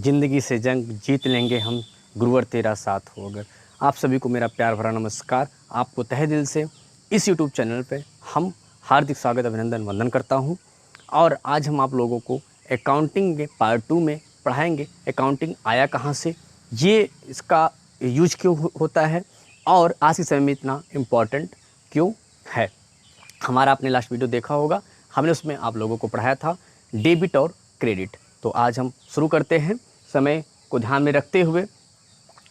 ज़िंदगी से जंग जीत लेंगे हम, गुरुवर तेरा साथ हो अगर। आप सभी को मेरा प्यार भरा नमस्कार। आपको तहे दिल से इस यूट्यूब चैनल पे हम हार्दिक स्वागत, अभिनंदन, वंदन करता हूँ। और आज हम आप लोगों को अकाउंटिंग के पार्ट 2 में पढ़ाएंगे। अकाउंटिंग आया कहाँ से, ये इसका यूज क्यों होता है और आज के समय में इतना इम्पॉर्टेंट क्यों है। हमारा आपने लास्ट वीडियो देखा होगा, हमने उसमें आप लोगों को पढ़ाया था डेबिट और क्रेडिट। तो आज हम शुरू करते हैं। समय को ध्यान में रखते हुए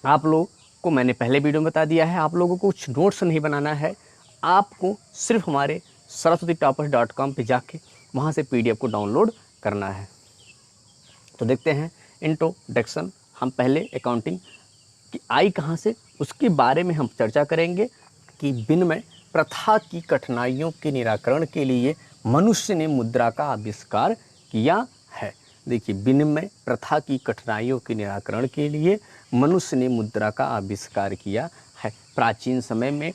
आप लोग को मैंने पहले वीडियो में बता दिया है, आप लोगों को कुछ नोट्स नहीं बनाना है, आपको सिर्फ हमारे सरस्वतीटॉपर्स.com पे जाके वहाँ से PDF को डाउनलोड करना है। तो देखते हैं इंट्रोडक्शन। हम पहले अकाउंटिंग की आई कहाँ से, उसके बारे में हम चर्चा करेंगे कि विनिमय प्रथा की कठिनाइयों के निराकरण के लिए मनुष्य ने मुद्रा का आविष्कार किया है। देखिए, विनिमय प्रथा की कठिनाइयों के निराकरण के लिए मनुष्य ने मुद्रा का आविष्कार किया है। प्राचीन समय में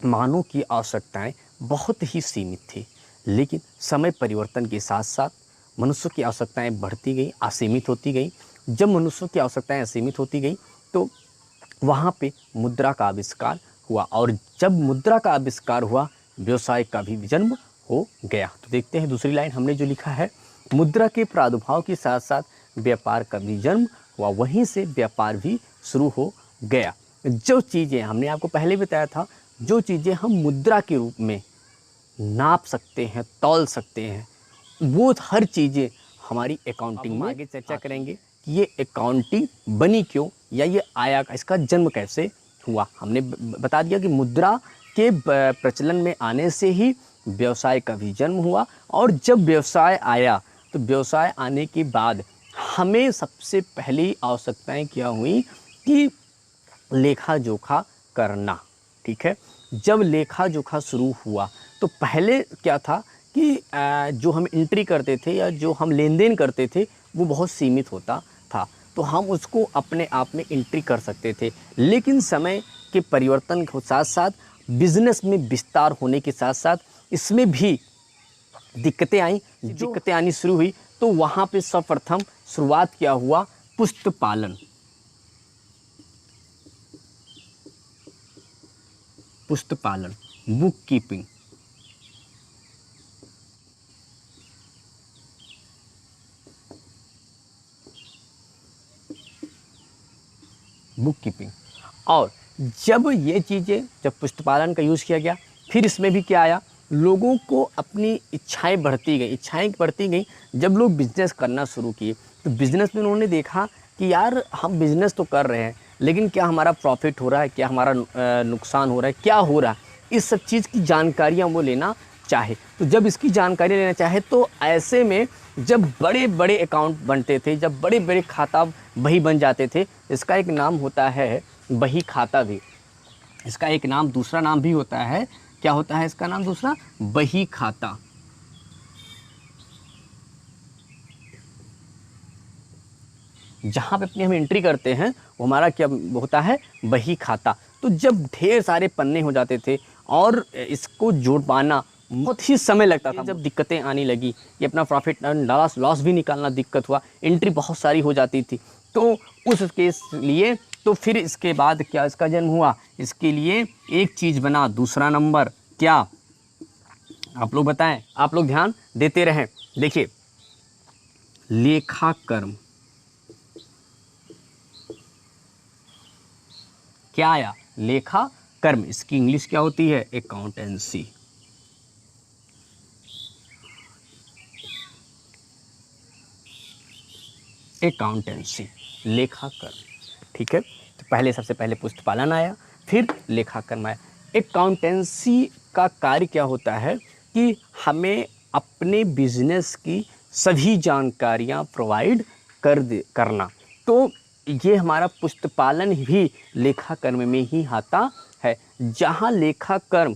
मानव की आवश्यकताएं बहुत ही सीमित थी, लेकिन समय परिवर्तन के साथ साथ मनुष्य की आवश्यकताएं बढ़ती गई, असीमित होती गई। जब मनुष्यों की आवश्यकताएं असीमित होती गई तो वहाँ पे मुद्रा का आविष्कार हुआ, और जब मुद्रा का आविष्कार हुआ व्यवसाय का भी जन्म हो गया। तो देखते हैं दूसरी लाइन हमने जो लिखा है, मुद्रा के प्रादुर्भाव के साथ साथ व्यापार का भी जन्म हुआ, वहीं से व्यापार भी शुरू हो गया। जो चीज़ें हमने आपको पहले बताया था, जो चीज़ें हम मुद्रा के रूप में नाप सकते हैं, तौल सकते हैं, वो हर चीज़ें हमारी अकाउंटिंग में आगे चर्चा करेंगे कि ये अकाउंटिंग बनी क्यों, या ये आया, इसका जन्म कैसे हुआ। हमने बता दिया कि मुद्रा के प्रचलन में आने से ही व्यवसाय का भी जन्म हुआ, और जब व्यवसाय आया तो व्यवसाय आने के बाद हमें सबसे पहली आवश्यकताएं क्या हुई कि लेखा जोखा करना। ठीक है, जब लेखा जोखा शुरू हुआ तो पहले क्या था कि जो हम एंट्री करते थे या जो हम लेन देन करते थे वो बहुत सीमित होता था, तो हम उसको अपने आप में एंट्री कर सकते थे। लेकिन समय के परिवर्तन के साथ साथ, बिजनेस में विस्तार होने के साथ साथ इसमें भी दिक्कतें आई। दिक्कतें आनी शुरू हुई तो वहाँ पे सर्वप्रथम शुरुआत क्या हुआ, पुस्त पालन। पुस्त पालन, बुक कीपिंग। Book keeping. और जब ये चीज़ें, जब पुस्तपालन का यूज़ किया गया, फिर इसमें भी क्या आया, लोगों को अपनी इच्छाएं बढ़ती गई। जब लोग बिज़नेस करना शुरू किए तो बिज़नेस में उन्होंने देखा कि यार हम बिज़नेस तो कर रहे हैं, लेकिन क्या हमारा प्रॉफिट हो रहा है, क्या हमारा नुकसान हो रहा है, क्या हो रहा है, इस सब चीज़ की जानकारियाँ वो लेना चाहे। तो जब इसकी जानकारी लेना चाहे तो ऐसे में जब बड़े बड़े अकाउंट बनते थे, जब बड़े बड़े खाता बही बन जाते थे, इसका एक नाम होता है बही खाता भी। इसका एक नाम, दूसरा नाम भी होता है, क्या होता है इसका नाम दूसरा, बही खाता। जहाँ पे अपनी हम एंट्री करते हैं वो हमारा क्या होता है, बही खाता। तो जब ढेर सारे पन्ने हो जाते थे और इसको जोड़ पाना बहुत ही समय लगता था। जब दिक्कतें आने लगी, ये अपना प्रॉफिट लॉस भी निकालना दिक्कत हुआ, एंट्री बहुत सारी हो जाती थी, तो उस केस लिए तो फिर इसके बाद क्या इसका जन्म हुआ, इसके लिए एक चीज़ बना, दूसरा नंबर क्या, आप लोग बताएं, आप लोग ध्यान देते रहें। देखिए, लेखाकर्म। क्या आया, लेखा कर्म। इसकी इंग्लिश क्या होती है, अकाउंटेंसी। अकाउंटेंसी, लेखा कर्म। ठीक है, तो पहले सबसे पहले पुस्तपालन आया, फिर लेखा कर्म आया। अकाउंटेंसी का कार्य क्या होता है कि हमें अपने बिजनेस की सभी जानकारियां प्रोवाइड करना। तो ये हमारा पुस्तपालन भी लेखा कर्म में ही आता है। जहाँ लेखा कर्म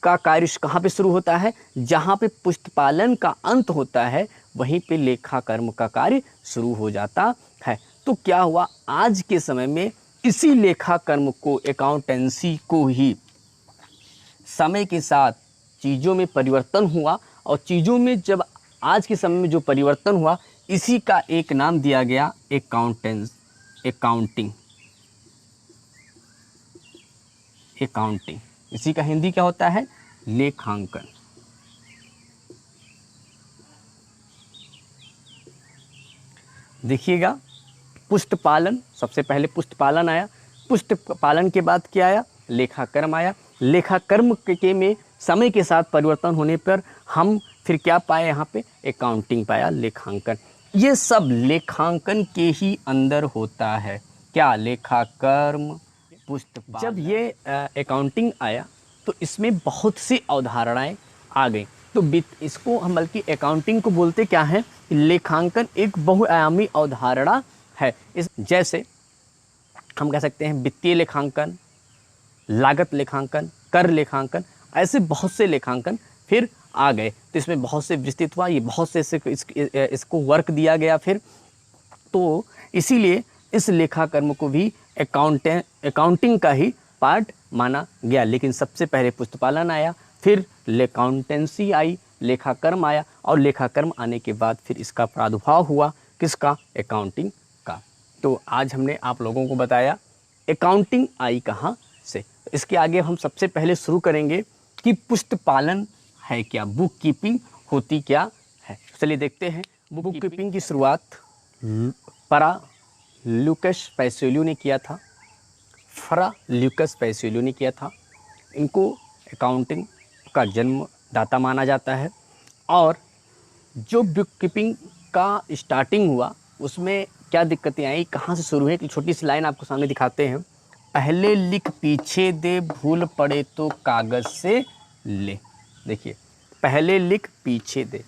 का कार्य कहाँ पे शुरू होता है, जहाँ पे पुस्तपालन का अंत होता है, वहीं पे लेखा कर्म का कार्य शुरू हो जाता है। तो क्या हुआ, आज के समय में इसी लेखा कर्म को, अकाउंटेंसी को ही समय के साथ चीज़ों में परिवर्तन हुआ, और चीज़ों में जब आज के समय में जो परिवर्तन हुआ, इसी का एक नाम दिया गया अकाउंटिंग। इसी का हिंदी क्या होता है? लेखांकन। देखिएगा, पुष्टपालन, सबसे पहले पुष्टपालन आया, पुष्टपालन के बाद क्या आया? लेखाकर्म आया। लेखाकर्म के में समय के साथ परिवर्तन होने पर हम फिर क्या पाए? यहाँ पे अकाउंटिंग पाया, लेखांकन। ये सब लेखांकन के ही अंदर होता है। क्या? लेखाकर्म, पुष्टपालन। जब ये अकाउंटिंग आया तो इसमें बहुत सी अवधारणाएं आ गई। तो इसको हम बल्कि अकाउंटिंग को बोलते क्या है? लेखांकन एक बहुआयामी अवधारणा है। इस जैसे हम कह सकते हैं वित्तीय लेखांकन, लागत लेखांकन, कर लेखांकन, ऐसे बहुत से लेखांकन फिर आ गए। तो इसमें बहुत से विस्तृत हुआ, ये बहुत से इसको वर्क दिया गया फिर। तो इसीलिए इस लेखाकर्म को भी अकाउंटिंग का ही पार्ट माना गया। लेकिन सबसे पहले पुष्टपालन आया, फिर अकाउंटेंसी आई, लेखाकर्म आया, और लेखाकर्म आने के बाद फिर इसका प्रादुर्भाव हुआ किसका? अकाउंटिंग का। तो आज हमने आप लोगों को बताया अकाउंटिंग आई कहाँ से। इसके आगे हम सबसे पहले शुरू करेंगे कि पुष्टपालन है क्या, बुक कीपिंग होती क्या है। चलिए देखते हैं। बुक कीपिंग की शुरुआत फ्रा लुकस पेसियोली ने किया था। इनको अकाउंटिंग का जन्मदाता माना जाता है। और जो बुक कीपिंग का स्टार्टिंग हुआ उसमें क्या दिक्कतें आई, कहाँ से शुरू है, एक छोटी सी लाइन आपको सामने दिखाते हैं। पहले लिख पीछे दे, भूल पड़े तो कागज़ से ले। देखिए, पहले लिख पीछे दे।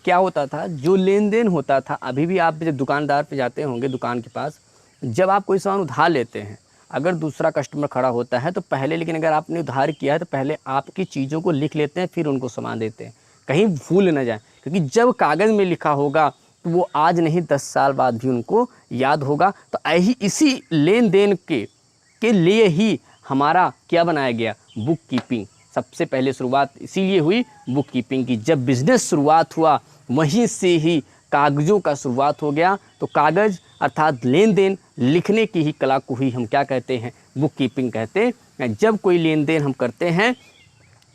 क्या होता था? जो लेन देन होता था, अभी भी आप जब दुकानदार पे जाते होंगे, दुकान के पास, जब आप कोई सामान उधार लेते हैं, अगर दूसरा कस्टमर खड़ा होता है तो पहले, लेकिन अगर आपने उधार किया है तो पहले आपकी चीज़ों को लिख लेते हैं, फिर उनको सामान देते हैं, कहीं भूल न जाए। क्योंकि जब कागज़ में लिखा होगा तो वो आज नहीं 10 साल बाद भी उनको याद होगा। तो इसी लेन देन के लिए ही हमारा क्या बनाया गया? Book keeping. सबसे पहले शुरुआत इसीलिए हुई बुक कीपिंग की। जब बिज़नेस शुरुआत हुआ वहीं से ही कागज़ों का शुरुआत हो गया। तो कागज़ अर्थात लेन देन लिखने की ही कला को ही हम क्या कहते हैं? बुक कीपिंग कहते हैं। जब कोई लेन देन हम करते हैं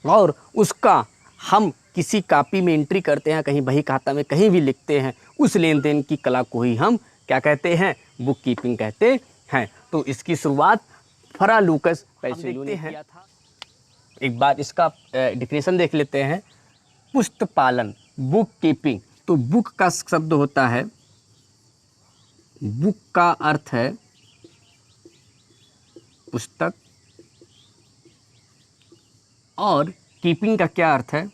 और उसका हम किसी कॉपी में एंट्री करते हैं, कहीं बही खाता में कहीं भी लिखते हैं, उस लेन देन की कला को ही हम क्या कहते हैं? बुक कीपिंग कहते हैं। तो इसकी शुरुआत फ्रा लुकस पेसियोली ने किया था। एक बार इसका डिफिनेशन देख लेते हैं। पुष्टपालन, बुक कीपिंग। तो बुक का शब्द होता है, बुक का अर्थ है पुस्तक, और कीपिंग का क्या अर्थ है?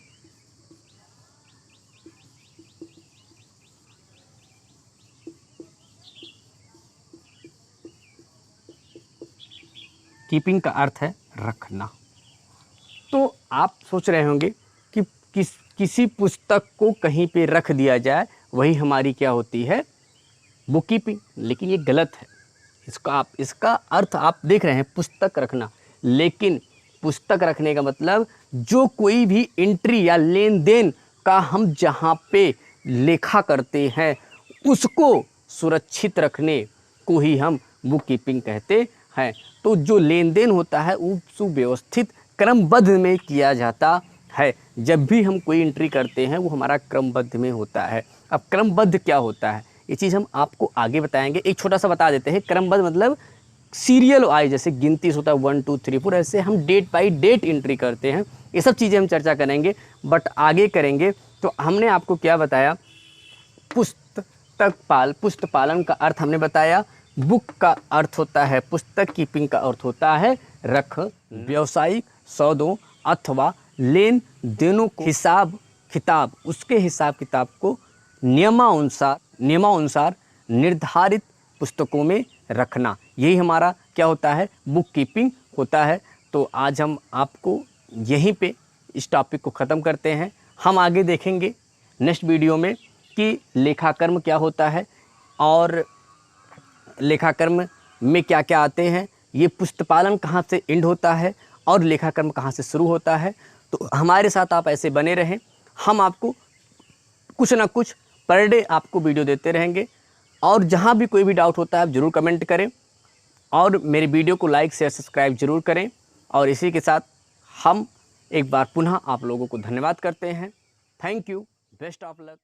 कीपिंग का अर्थ है रखना। तो आप सोच रहे होंगे कि किसी पुस्तक को कहीं पे रख दिया जाए वही हमारी क्या होती है? Book keeping. लेकिन ये गलत है। इसका अर्थ आप देख रहे हैं पुस्तक रखना, लेकिन पुस्तक रखने का मतलब जो कोई भी एंट्री या लेन देन का हम जहाँ पे लेखा करते हैं उसको सुरक्षित रखने को ही हम बुक कीपिंग कहते हैं। तो जो लेन देन होता है वो सुव्यवस्थित क्रमबद्ध में किया जाता है। जब भी हम कोई एंट्री करते हैं वो हमारा क्रमबद्ध में होता है। अब क्रमबद्ध क्या होता है ये चीज़ हम आपको आगे बताएंगे। एक छोटा सा बता देते हैं। क्रमबद्ध मतलब सीरियल वाइज, जैसे गिनती होता है 1 2 3 4, ऐसे हम डेट बाई डेट एंट्री करते हैं। ये सब चीज़ें हम चर्चा करेंगे, बट आगे करेंगे। तो हमने आपको क्या बताया? पुस्तपालन का अर्थ हमने बताया। बुक का अर्थ होता है पुस्तक, कीपिंग का अर्थ होता है रख। व्यावसायिक सौदों अथवा लेन देनों को हिसाब किताब, उसके हिसाब किताब को नियमानुसार निर्धारित पुस्तकों में रखना, यही हमारा क्या होता है? बुक कीपिंग होता है। तो आज हम आपको यहीं पे इस टॉपिक को ख़त्म करते हैं। हम आगे देखेंगे नेक्स्ट वीडियो में कि लेखाकर्म क्या होता है और लेखाकर्म में क्या क्या आते हैं, ये पुस्तपालन कहाँ से एंड होता है और लेखाकर्म कहाँ से शुरू होता है। तो हमारे साथ आप ऐसे बने रहें। हम आपको कुछ ना कुछ पर डे आपको वीडियो देते रहेंगे। और जहाँ भी कोई भी डाउट होता है आप ज़रूर कमेंट करें और मेरे वीडियो को लाइक शेयर सब्सक्राइब ज़रूर करें। और इसी के साथ हम एक बार पुनः आप लोगों को धन्यवाद करते हैं। Thank you, best of luck.